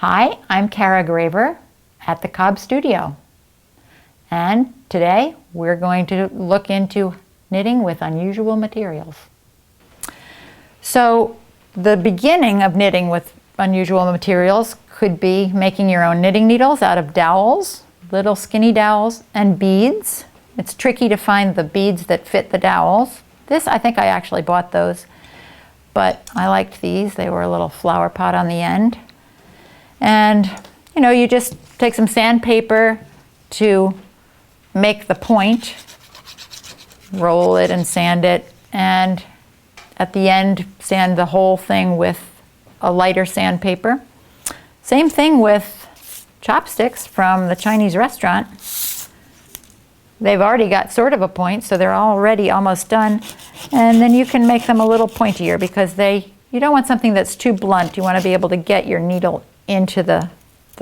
Hi, I'm Cara Graver at the Cob Studio, and today we're going to look into knitting with unusual materials. So the beginning of knitting with unusual materials could be making your own knitting needles out of dowels, little skinny dowels, and beads. It's tricky to find the beads that fit the dowels. I think I actually bought those, but I liked these. They were a little flower pot on the end. And you just take some sandpaper to make the point, roll it and sand it, and at the end sand the whole thing with a lighter sandpaper. Same thing with chopsticks from the Chinese restaurant. They've already got sort of a point, so they're already almost done. And then you can make them a little pointier because you don't want something that's too blunt. You want to be able to get your needle into the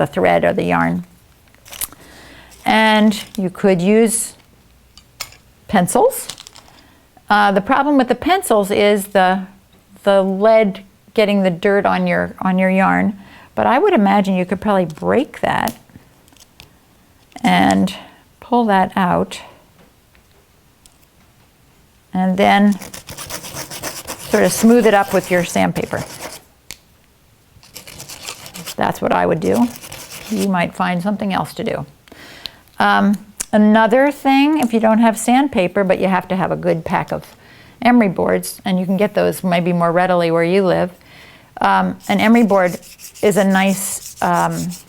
thread or the yarn. And you could use pencils. The problem with the pencils is the lead getting the dirt on your yarn. But I would imagine you could probably break that and pull that out, and then sort of smooth it up with your sandpaper. That's what I would do. You might find something else to do. Another thing, if you don't have sandpaper, but you have to have a good pack of emery boards, and you can get those maybe more readily where you live, an emery board is a nice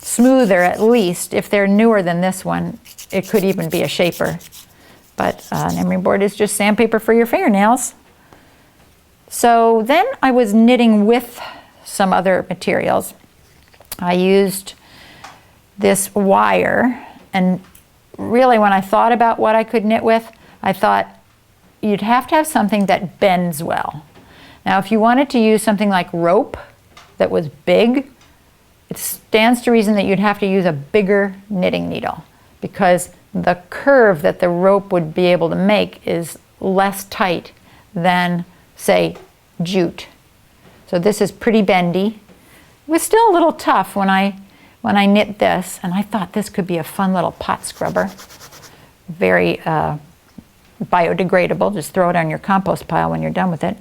smoother, at least. If they're newer than this one, it could even be a shaper. But an emery board is just sandpaper for your fingernails. So then I was knitting with some other materials. I used this wire, and really when I thought about what I could knit with, I thought you'd have to have something that bends well. Now if you wanted to use something like rope that was big, it stands to reason that you'd have to use a bigger knitting needle because the curve that the rope would be able to make is less tight than, say, jute. So this is pretty bendy. It was still a little tough when I knit this, and I thought this could be a fun little pot scrubber. Very biodegradable. Just throw it on your compost pile when you're done with it.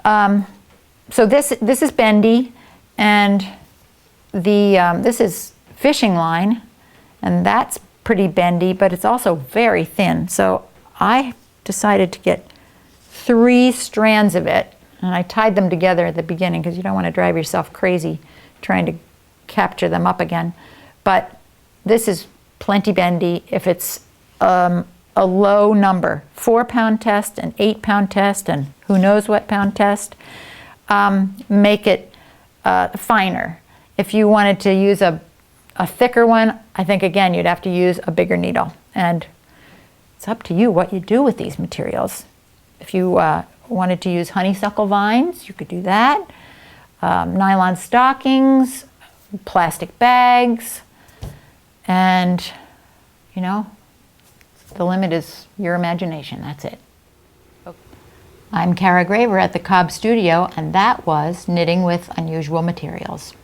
So this is bendy, and this is fishing line, and that's pretty bendy, but it's also very thin. So I decided to get 3 strands of it, and I tied them together at the beginning because you don't want to drive yourself crazy trying to capture them up again. But this is plenty bendy. If it's a low number, 4-pound test, an 8-pound test, and who knows what pound test, make it finer. If you wanted to use a thicker one, I think again you'd have to use a bigger needle. And it's up to you what you do with these materials. If you wanted to use honeysuckle vines, you could do that. Nylon stockings, plastic bags, and the limit is your imagination. That's it. I'm Cara Graver at the Cob Studio, and that was Knitting with Unusual Materials.